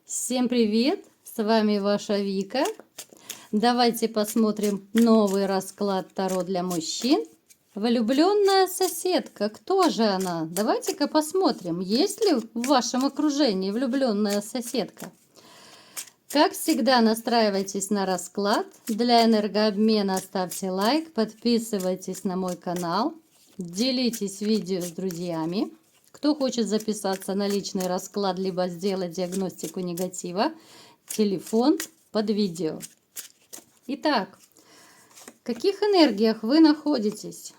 Всем привет! С вами ваша Вика. Давайте посмотрим новый расклад Таро для мужчин. Влюбленная соседка. Кто же она? Давайте-ка посмотрим, есть ли в вашем окружении влюбленная соседка. Как всегда, настраивайтесь на расклад. Для энергообмена ставьте лайк, подписывайтесь на мой канал, делитесь видео с друзьями. Кто хочет записаться на личный расклад, либо сделать диагностику негатива, телефон под видео. Итак, в каких энергиях вы находитесь?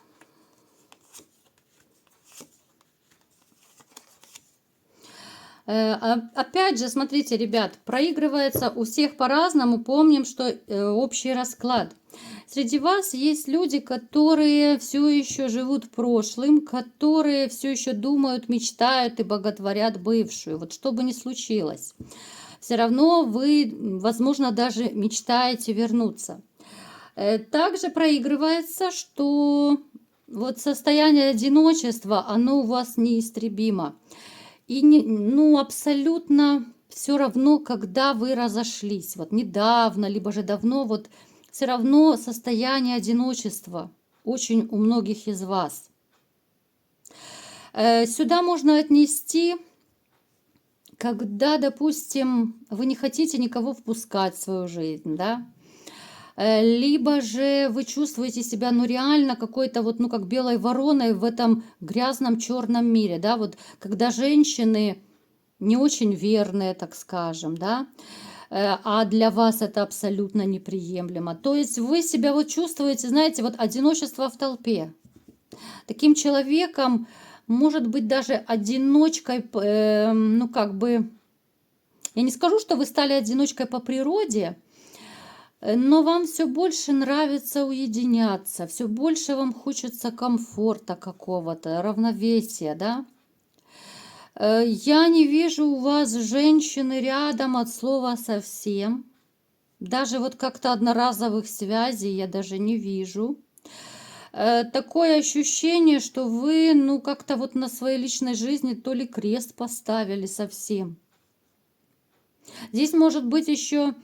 Опять же, смотрите, ребят, проигрывается у всех по-разному. Помним, что общий расклад. Среди вас есть люди, которые все еще живут прошлым, которые все еще думают, мечтают и боготворят бывшую. Вот что бы ни случилось, все равно вы, возможно, даже мечтаете вернуться. Также проигрывается, что вот состояние одиночества, оно у вас неистребимо. И абсолютно все равно, когда вы разошлись, вот недавно, либо же давно, вот все равно состояние одиночества очень у многих из вас. Сюда можно отнести, когда, допустим, вы не хотите никого впускать в свою жизнь, да, либо же вы чувствуете себя, реально какой-то вот, как белой вороной в этом грязном черном мире, да, вот когда женщины не очень верные, так скажем, да, а для вас это абсолютно неприемлемо. То есть вы себя вот чувствуете, знаете, вот одиночество в толпе. Таким человеком может быть даже одиночкой, я не скажу, что вы стали одиночкой по природе, но вам все больше нравится уединяться, все больше вам хочется комфорта какого-то, равновесия, да. Я не вижу у вас женщины рядом от слова совсем. Даже вот как-то одноразовых связей я даже не вижу. Такое ощущение, что вы, как-то вот на своей личной жизни то ли крест поставили совсем. Здесь может быть еще,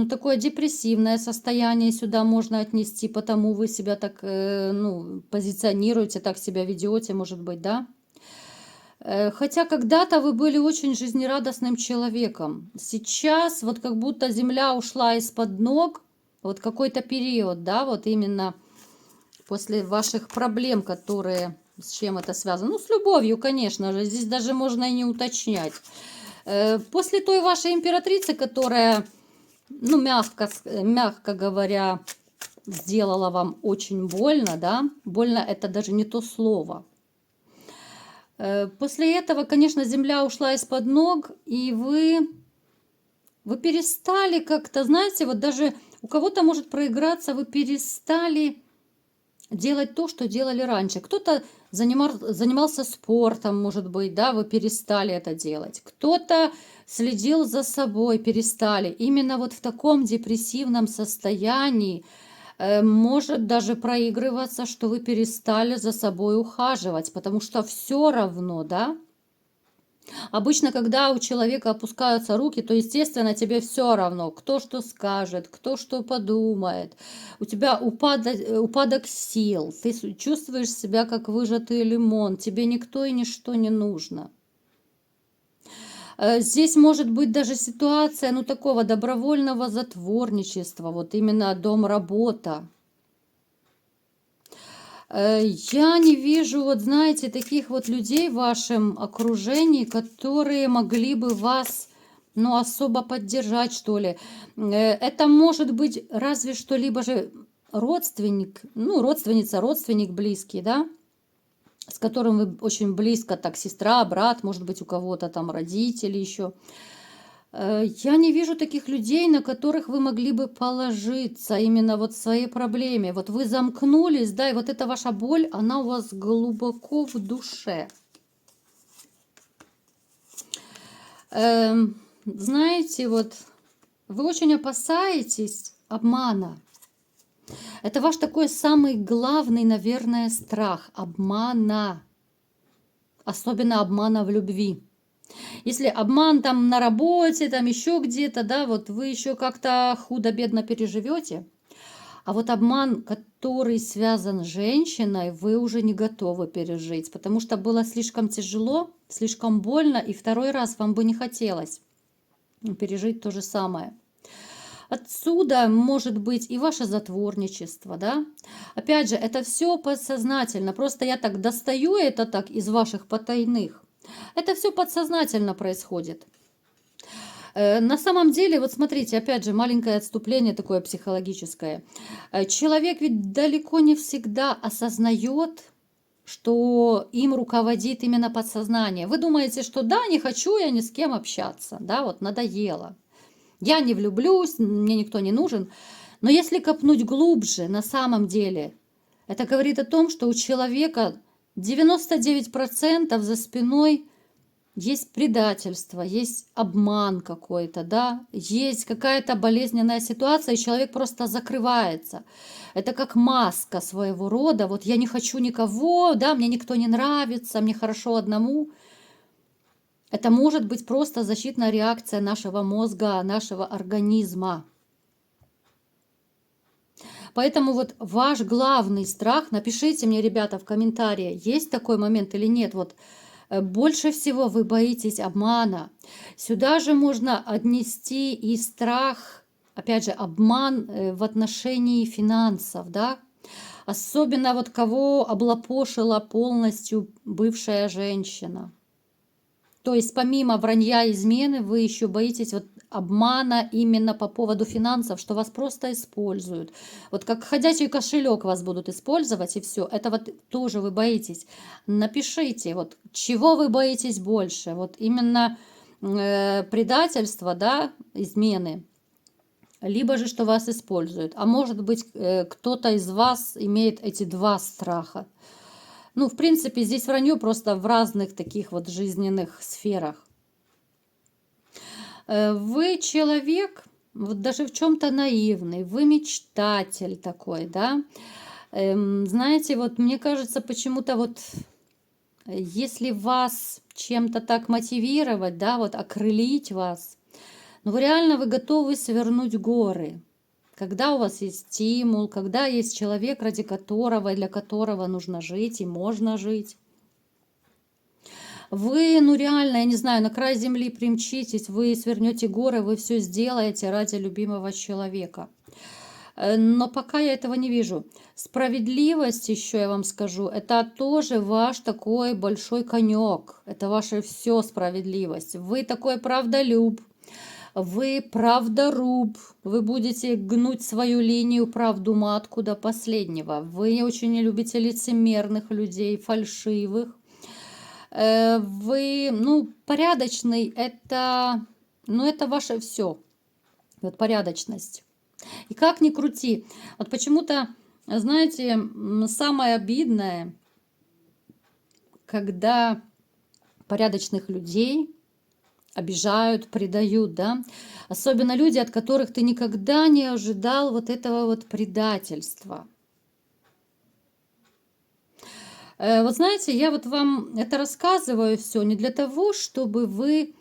такое депрессивное состояние сюда можно отнести, потому вы себя так, позиционируете, так себя ведете, может быть, да? Хотя когда-то вы были очень жизнерадостным человеком. Сейчас вот как будто земля ушла из-под ног, вот какой-то период, да, вот именно после ваших проблем, которые, с чем это связано? С любовью, конечно же, здесь даже можно и не уточнять. После той вашей императрицы, которая, мягко говоря, сделала вам очень больно, да, больно это даже не то слово. После этого, конечно, земля ушла из-под ног, и вы перестали как-то, знаете, вот даже у кого-то может проиграться, вы перестали делать то, что делали раньше. Кто-то занимался спортом, может быть, да, вы перестали это делать. Кто-то следил за собой, перестали. Именно вот в таком депрессивном состоянии может даже проигрываться, что вы перестали за собой ухаживать, потому что все равно, да? Обычно, когда у человека опускаются руки, то, естественно, тебе все равно, кто что скажет, кто что подумает. У тебя упадок сил, ты чувствуешь себя как выжатый лимон, тебе никто и ничто не нужно. Здесь может быть даже ситуация, такого добровольного затворничества, вот именно дом-работа. Я не вижу, вот знаете, таких вот людей в вашем окружении, которые могли бы вас, особо поддержать, что ли. Это может быть разве что либо же родственник, родственница, родственник близкий, да, с которым вы очень близко, так, сестра, брат, может быть, у кого-то там родители еще. Я не вижу таких людей, на которых вы могли бы положиться именно вот в своей проблеме. Вот вы замкнулись, да, и вот эта ваша боль, она у вас глубоко в душе. Знаете, вот вы очень опасаетесь обмана. Это ваш такой самый главный, наверное, страх – обмана. Особенно обмана в любви. Если обман там на работе, там еще где-то, да, вот вы еще как-то худо-бедно переживете, а вот обман, который связан с женщиной, вы уже не готовы пережить, потому что было слишком тяжело, слишком больно, и второй раз вам бы не хотелось пережить то же самое. Отсюда может быть и ваше затворничество, да. Опять же, это все подсознательно. Просто я так достаю это так из ваших потайных. Это все подсознательно происходит. На самом деле, вот смотрите, опять же, маленькое отступление такое психологическое. Человек ведь далеко не всегда осознает, что им руководит именно подсознание. Вы думаете, что да, не хочу я ни с кем общаться, да, вот надоело. Я не влюблюсь, мне никто не нужен. Но если копнуть глубже, на самом деле, это говорит о том, что у человека 99% за спиной есть предательство, есть обман какой-то, да, есть какая-то болезненная ситуация, и человек просто закрывается. Это как маска своего рода. Вот я не хочу никого, да, мне никто не нравится, мне хорошо одному. Это может быть просто защитная реакция нашего мозга, нашего организма. Поэтому вот ваш главный страх, напишите мне, ребята, в комментарии, есть такой момент или нет. Вот больше всего вы боитесь обмана. Сюда же можно отнести и страх, опять же, обман в отношении финансов, да. Особенно вот кого облапошила полностью бывшая женщина. То есть помимо вранья и измены вы еще боитесь вот обмана именно по поводу финансов, что вас просто используют. Вот как ходячий кошелек вас будут использовать, и все. Это вот тоже вы боитесь. Напишите, вот чего вы боитесь больше. Вот именно предательство, да, измены. Либо же, что вас используют. А может быть, кто-то из вас имеет эти два страха. Ну, в принципе, здесь вранье просто в разных таких вот жизненных сферах. Вы человек, вот даже в чем-то наивный, вы мечтатель такой, да. Знаете, вот мне кажется, почему-то вот если вас чем-то так мотивировать, да, вот окрылить вас, ну, вы реально вы готовы свернуть горы. Когда у вас есть стимул, когда есть человек, ради которого и для которого нужно жить и можно жить. Вы, ну реально, я не знаю, на край земли примчитесь, вы свернете горы, вы все сделаете ради любимого человека. Но пока я этого не вижу. Справедливость, еще я вам скажу, это тоже ваш такой большой конек. Это ваше все справедливость. Вы такой правдолюб. Вы правдоруб, вы будете гнуть свою линию, правду матку до последнего. Вы очень не любите лицемерных людей, фальшивых. Вы, ну, порядочный, это, ну, это ваше все. Вот порядочность. И как ни крути, вот почему-то, знаете, самое обидное, когда порядочных людей обижают, предают, да. Особенно люди, от которых ты никогда не ожидал вот этого вот предательства. Вот знаете, я вот вам это рассказываю все не для того, чтобы вы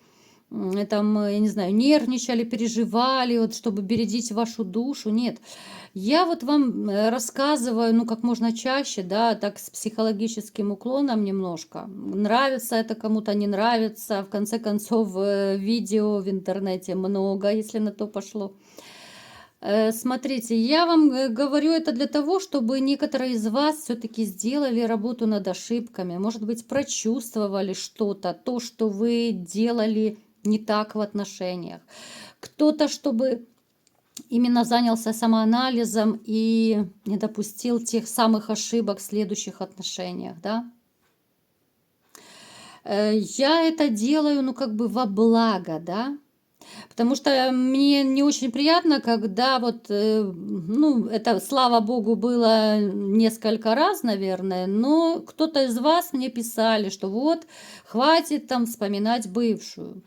там, я не знаю, нервничали, переживали, вот чтобы бередить вашу душу. Нет, я вот вам рассказываю, ну, как можно чаще, да, так с психологическим уклоном немножко. Нравится это кому-то, не нравится. В конце концов, видео в интернете много, если на то пошло. Смотрите, я вам говорю это для того, чтобы некоторые из вас все-таки сделали работу над ошибками, может быть, прочувствовали что-то, то, что вы делали не так в отношениях. Кто-то, чтобы именно занялся самоанализом и не допустил тех самых ошибок в следующих отношениях, да. Я это делаю, ну, как бы во благо, да. Потому что мне не очень приятно, когда вот, ну, это, слава богу, было несколько раз, наверное, но кто-то из вас мне писали, что вот, хватит там вспоминать бывшую.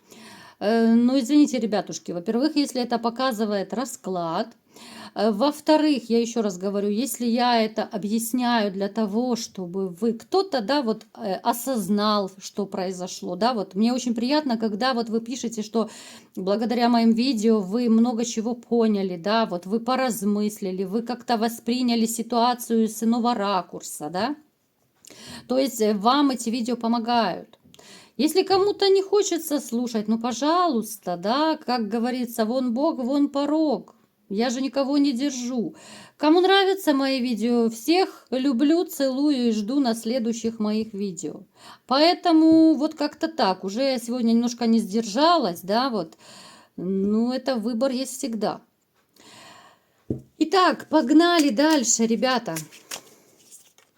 Ну, извините, ребятушки, во-первых, если это показывает расклад, во-вторых, я еще раз говорю, если я это объясняю для того, чтобы вы кто-то, да, вот осознал, что произошло, да, вот мне очень приятно, когда вот вы пишете, что благодаря моим видео вы много чего поняли, да, вот вы поразмыслили, вы как-то восприняли ситуацию с иного ракурса, да, то есть вам эти видео помогают. Если кому-то не хочется слушать, ну, пожалуйста, да, как говорится, вон Бог, вон порог. Я же никого не держу. Кому нравятся мои видео, всех люблю, целую и жду на следующих моих видео. Поэтому вот как-то так. Уже я сегодня немножко не сдержалась, да, вот. Ну, это выбор есть всегда. Итак, погнали дальше, ребята.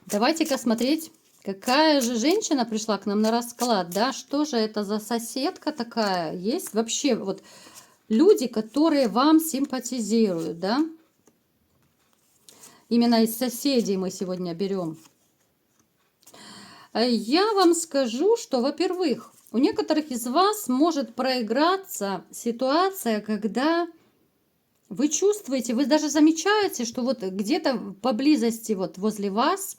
Давайте-ка смотреть. Какая же женщина пришла к нам на расклад, да? Что же это за соседка такая? Есть вообще вот люди, которые вам симпатизируют, да? Именно из соседей мы сегодня берем. Я вам скажу, что, во-первых, у некоторых из вас может проиграться ситуация, когда вы чувствуете, вы даже замечаете, что вот где-то поблизости, вот возле вас,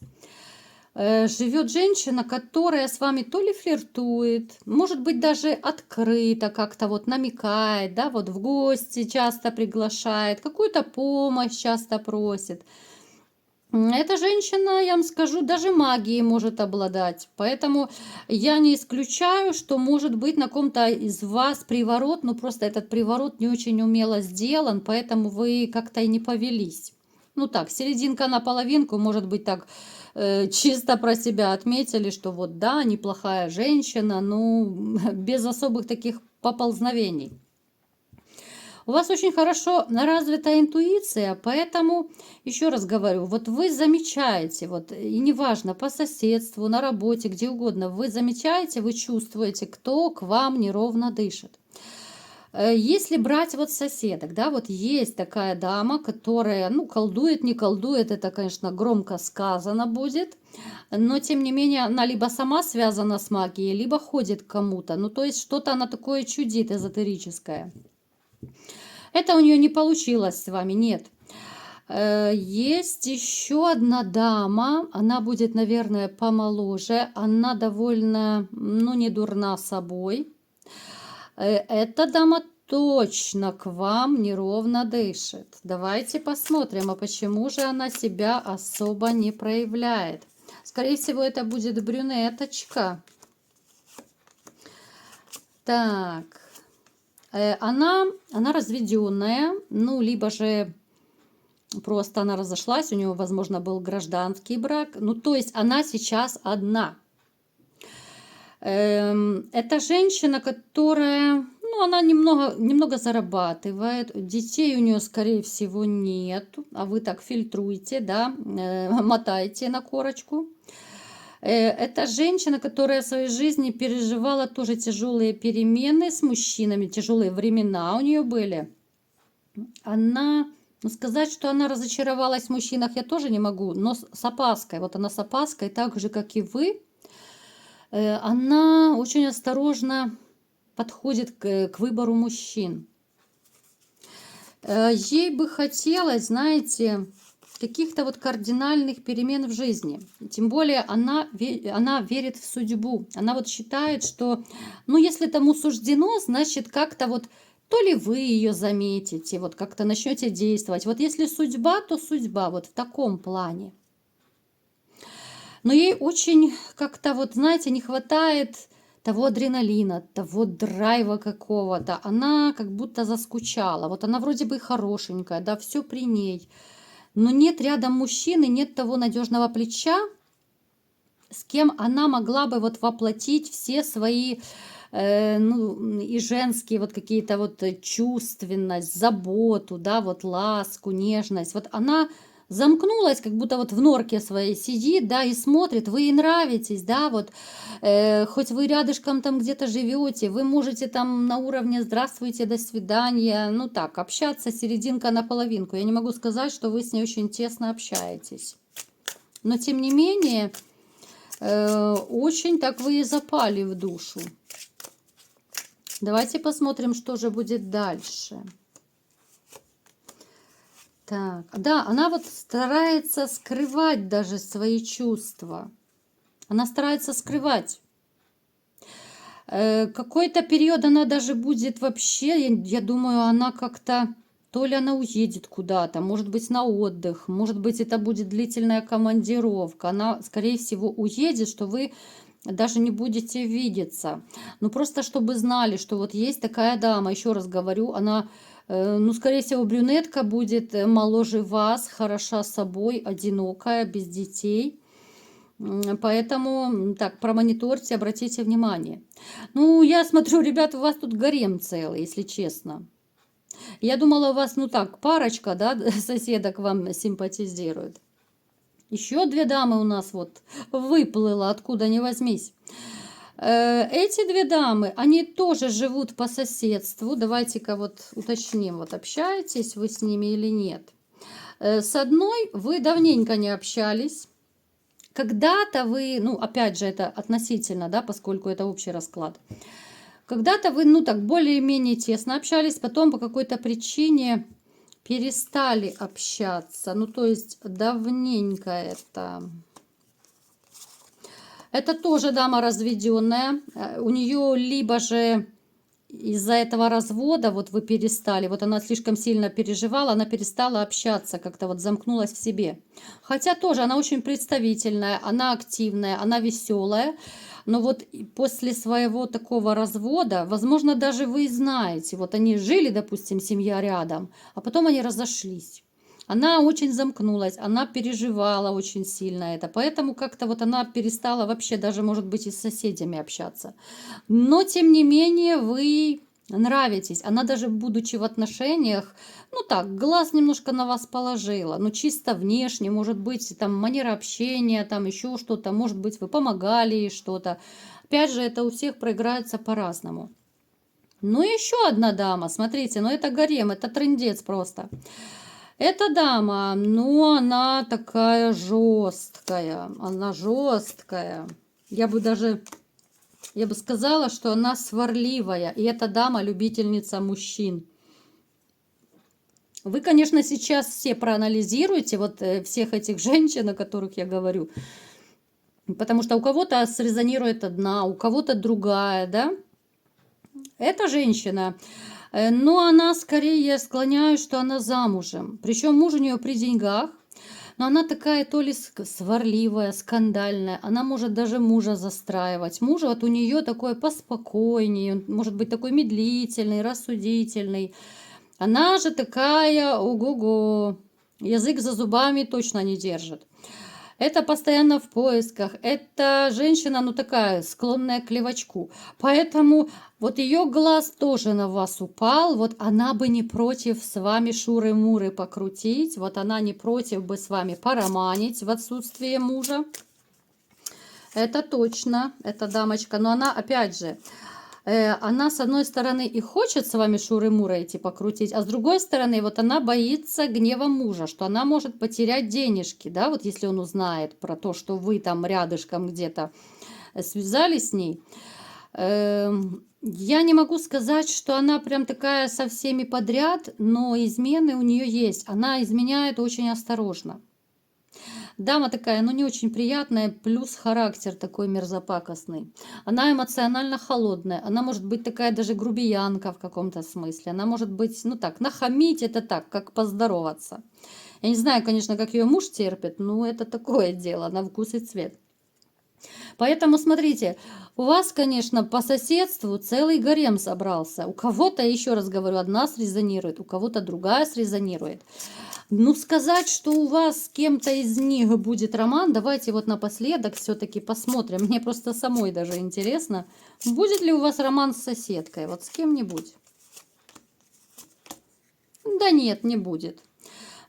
живет женщина, которая с вами то ли флиртует, может быть, даже открыто как-то вот намекает, да, вот в гости часто приглашает, какую-то помощь часто просит. Эта женщина, я вам скажу, даже магией может обладать. Поэтому я не исключаю, что может быть на ком-то из вас приворот, но просто этот приворот не очень умело сделан, поэтому вы как-то и не повелись. Ну так, серединка на половинку, может быть, так чисто про себя отметили, что вот да, неплохая женщина, ну без особых таких поползновений. У вас очень хорошо развита интуиция, поэтому, еще раз говорю, вот вы замечаете, вот и неважно, по соседству, на работе, где угодно, вы замечаете, вы чувствуете, кто к вам неровно дышит. Если брать вот соседок, да, вот есть такая дама, которая, ну, колдует, не колдует, это, конечно, громко сказано будет, но, тем не менее, она либо сама связана с магией, либо ходит к кому-то, ну, то есть что-то она такое чудит эзотерическое. Это у нее не получилось с вами, нет. Есть еще одна дама, она будет, наверное, помоложе, она довольно, ну, не дурна собой. Эта дама точно к вам неровно дышит. Давайте посмотрим, а почему же она себя особо не проявляет. Скорее всего, это будет брюнеточка. Так, она разведенная, ну, либо же просто она разошлась, у нее, возможно, был гражданский брак. Ну, то есть она сейчас одна. Это женщина, которая, ну, она немного зарабатывает. Детей у нее, скорее всего, нет. А вы так фильтруете, да, мотаете на корочку. Это женщина, которая в своей жизни переживала тоже тяжелые перемены с мужчинами, тяжелые времена у нее были. Она, ну, сказать, что она разочаровалась в мужчинах, я тоже не могу, но с опаской. Вот она с опаской, так же, как и вы. Она очень осторожно подходит к выбору мужчин. Ей бы хотелось, знаете, каких-то вот кардинальных перемен в жизни. Тем более она верит в судьбу. Она вот считает, что, ну, если тому суждено, значит, как-то вот то ли вы ее заметите, вот как-то начнете действовать. Вот если судьба, то судьба, вот в таком плане. Но ей очень как-то вот, знаете, не хватает того адреналина, того драйва какого-то. Она как будто заскучала. Вот она вроде бы хорошенькая, да, все при ней. Но нет рядом мужчины, нет того надежного плеча, с кем она могла бы вот воплотить все свои, ну, и женские вот какие-то вот чувственность, заботу, да, вот ласку, нежность. Вот она замкнулась, как будто вот в норке своей сидит, да, и смотрит, вы ей нравитесь, да, вот, хоть вы рядышком там где-то живете, вы можете там на уровне «здравствуйте, до свидания», ну так, общаться серединка на половинку. Я не могу сказать, что вы с ней очень тесно общаетесь. Но, тем не менее, очень так вы и запали в душу. Давайте посмотрим, что же будет дальше. Так, да, она вот старается скрывать даже свои чувства. Она старается скрывать. Какой-то период она даже будет вообще, я думаю, она как-то, то ли она уедет куда-то, может быть, на отдых, может быть, это будет длительная командировка. Она, скорее всего, уедет, что вы даже не будете видеться. Ну, просто чтобы знали, что вот есть такая дама, еще раз говорю, она, ну, скорее всего, брюнетка будет моложе вас, хороша собой, одинокая, без детей. Поэтому, так, промониторьте, обратите внимание. Ну, я смотрю, ребят, у вас тут гарем целый, если честно. Я думала, у вас, ну так, парочка, да, соседок вам симпатизирует. Еще две дамы у нас вот выплыло, откуда ни возьмись. Эти две дамы, они тоже живут по соседству. Давайте-ка вот уточним, вот общаетесь вы с ними или нет. С одной вы давненько не общались. Когда-то вы, ну, опять же, это относительно, да, поскольку это общий расклад. Когда-то вы, ну, так, более-менее тесно общались, потом по какой-то причине перестали общаться. Ну, то есть, давненько это. Это тоже дама разведенная. У нее либо же из-за этого развода вот вы перестали, вот она слишком сильно переживала, она перестала общаться, как-то вот замкнулась в себе. Хотя тоже она очень представительная, она активная, она веселая. Но вот после своего такого развода, возможно, даже вы и знаете, вот они жили, допустим, семья рядом, а потом они разошлись. Она очень замкнулась, она переживала очень сильно это, поэтому как-то вот она перестала вообще даже, может быть, и с соседями общаться. Но, тем не менее, вы нравитесь. Она даже, будучи в отношениях, ну так, глаз немножко на вас положила. Ну, чисто внешне, может быть, там манера общения, там еще что-то. Может быть, вы помогали ей что-то. Опять же, это у всех проиграется по-разному. Ну, еще одна дама, смотрите, ну это гарем, это трындец просто. Эта дама, ну, она такая жесткая, она жесткая. Я бы сказала, что она сварливая, и эта дама любительница мужчин. Вы, конечно, сейчас все проанализируете вот всех этих женщин, о которых я говорю, потому что у кого-то срезонирует одна, у кого-то другая, да? Эта женщина, но она скорее, я склоняюсь, что она замужем. Причем муж у нее при деньгах, но она такая то ли сварливая, скандальная. Она может даже мужа застраивать. Муж вот у нее такой поспокойнее, он может быть такой медлительный, рассудительный. Она же такая, ого-го, язык за зубами точно не держит. Это постоянно в поисках. Это женщина, ну такая, склонная к левачку. Поэтому вот ее глаз тоже на вас упал. Вот она бы не против с вами шуры-муры покрутить. Вот она не против бы с вами пороманить в отсутствие мужа. Это точно, эта дамочка. Но она, опять же, она, с одной стороны, и хочет с вами шуры-муры идти покрутить, а с другой стороны, вот она боится гнева мужа, что она может потерять денежки, да, вот если он узнает про то, что вы там рядышком где-то связались с ней. Я не могу сказать, что она прям такая со всеми подряд, но измены у нее есть. Она изменяет очень осторожно. Дама такая, ну не очень приятная, плюс характер такой мерзопакостный. Она эмоционально холодная, она может быть такая даже грубиянка в каком-то смысле. Она может быть, ну так, нахамить это так, как поздороваться. Я не знаю, конечно, как ее муж терпит, но это такое дело, на вкус и цвет. Поэтому смотрите, у вас, конечно, по соседству целый гарем собрался. У кого-то, еще раз говорю, одна срезонирует, у кого-то другая срезонирует. Ну, сказать, что у вас с кем-то из них будет роман, давайте вот напоследок все-таки посмотрим. Мне просто самой даже интересно, будет ли у вас роман с соседкой, вот с кем-нибудь. Да нет, не будет.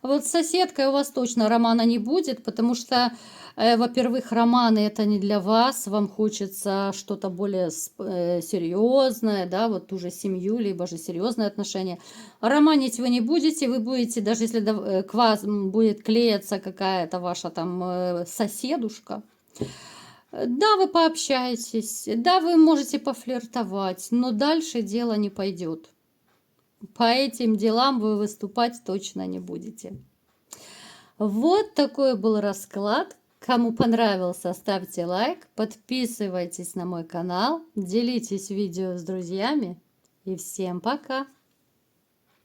Вот с соседкой у вас точно романа не будет, потому что, во-первых, романы это не для вас, вам хочется что-то более серьезное, да, вот ту же семью, либо же серьезные отношения. Романить вы не будете, вы будете, даже если к вас будет клеиться какая-то ваша там соседушка, Да, вы пообщаетесь, да, вы можете пофлиртовать, но дальше дело не пойдет. По этим делам вы выступать точно не будете. Вот такой был расклад. Кому понравился, ставьте лайк, подписывайтесь на мой канал, делитесь видео с друзьями и всем пока!